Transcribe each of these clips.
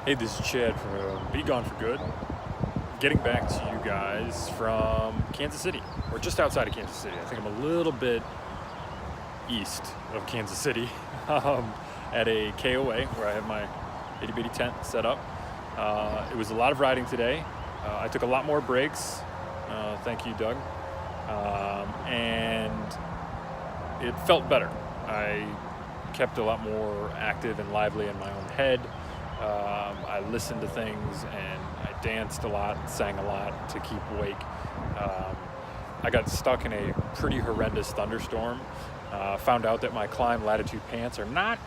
Hey, this is Chad from Be Gone for Good. Getting back to you guys from Kansas City, or just outside of Kansas City. I think I'm a little bit east of Kansas City at a KOA where I have my itty bitty tent set up. It was a lot of riding today. I took a lot more breaks. Thank you, Doug. And it felt better. I kept a lot more active and lively in my own head. I listened to things and I danced a lot, sang a lot to keep awake. I got stuck in a pretty horrendous thunderstorm. Found out that my Climb Latitude pants are not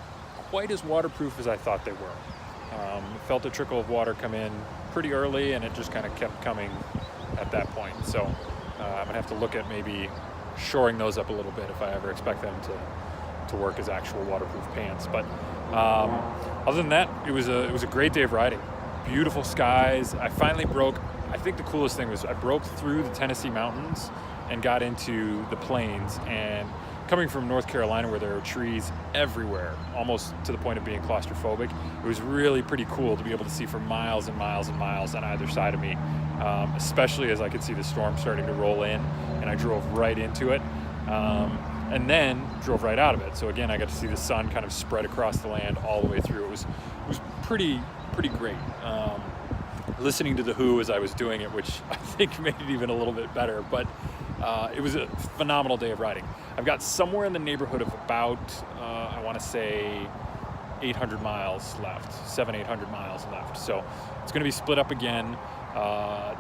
quite as waterproof as I thought they were. Felt a trickle of water come in pretty early and it just kind of kept coming at that point. So I'm gonna have to look at maybe shoring those up a little bit if I ever expect them to work as actual waterproof pants. But other than that, it was a great day of riding. Beautiful skies. I finally broke. I think the coolest thing was I broke through the Tennessee mountains and got into the plains. And coming from North Carolina, where there are trees everywhere, almost to the point of being claustrophobic, it was really pretty cool to be able to see for miles and miles and miles on either side of me, especially as I could see the storm starting to roll in, and I drove right into it. And then drove right out of it. So again, I got to see the sun kind of spread across the land all the way through. It was pretty great. Listening to The Who as I was doing it, which I think made it even a little bit better, but it was a phenomenal day of riding. I've got somewhere in the neighborhood of about, I want to say 800 miles left, 800 miles left. So it's going to be split up again.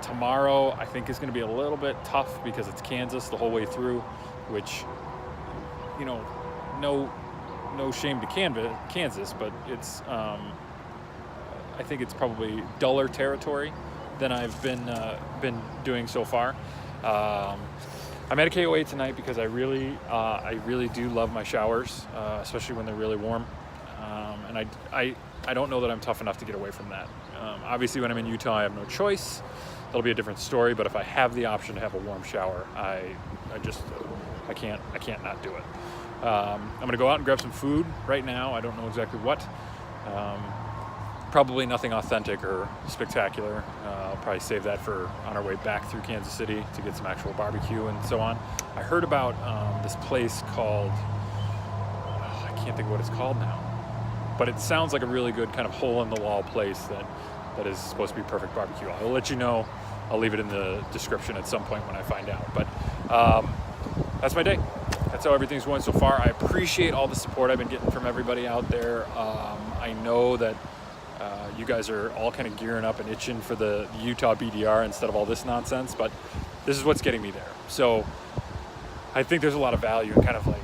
Tomorrow, I think is going to be a little bit tough because it's Kansas the whole way through, which, you know, no shame to Kansas, but it's I think it's probably duller territory than I've been doing so far. I'm at a KOA tonight because I really do love my showers, especially when they're really warm. And I don't know that I'm tough enough to get away from that. Obviously, when I'm in Utah, I have no choice. That'll be a different story. But if I have the option to have a warm shower, I can't not do it. I'm gonna go out and grab some food right now. I don't know exactly what. Probably nothing authentic or spectacular. I'll probably save that for on our way back through Kansas City to get some actual barbecue and so on. I heard about this place called, I can't think of what it's called now, but it sounds like a really good kind of hole-in-the-wall place that is supposed to be perfect barbecue. I'll let you know. I'll leave it in the description at some point when I find out. But that's my day. That's how everything's going so far. I appreciate all the support I've been getting from everybody out there. I know that you guys are all kind of gearing up and itching for the Utah BDR instead of all this nonsense, but this is what's getting me there. So I think there's a lot of value in kind of like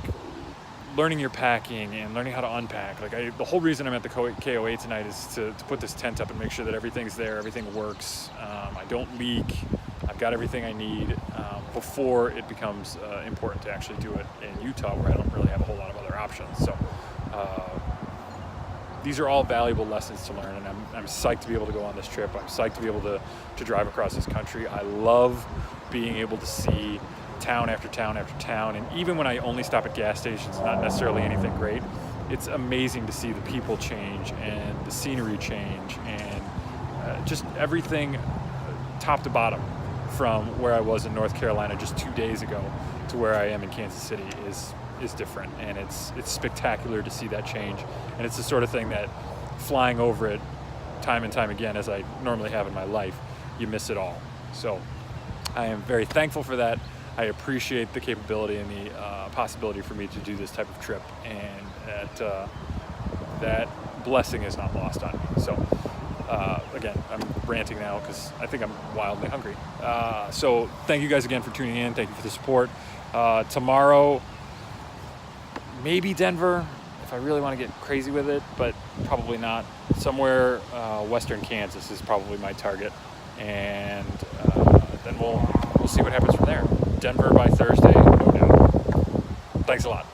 learning your packing and learning how to unpack. Like the whole reason I'm at the KOA tonight is to put this tent up and make sure that everything's there, everything works. I don't leak. I've got everything I need before it becomes important to actually do it in Utah, where I don't really have a whole lot of other options. So these are all valuable lessons to learn, and I'm psyched to be able to go on this trip. I'm psyched to be able to drive across this country. I love being able to see town after town after town, and even when I only stop at gas stations, not necessarily anything great, it's amazing to see the people change and the scenery change and just everything top to bottom from where I was in North Carolina just 2 days ago to where I am in Kansas City is different, and it's spectacular to see that change. And it's the sort of thing that flying over it time and time again, as I normally have in my life, you miss it all. So I am very thankful for that. I appreciate the capability and the possibility for me to do this type of trip, and that blessing is not lost on me. So again, I'm ranting now because I think I'm wildly hungry. So thank you guys again for tuning in. Thank you for the support. Tomorrow, maybe Denver, if I really want to get crazy with it, but probably not. Somewhere western Kansas is probably my target, and then we'll see what happens from there. Denver by Thursday, no doubt. Thanks a lot.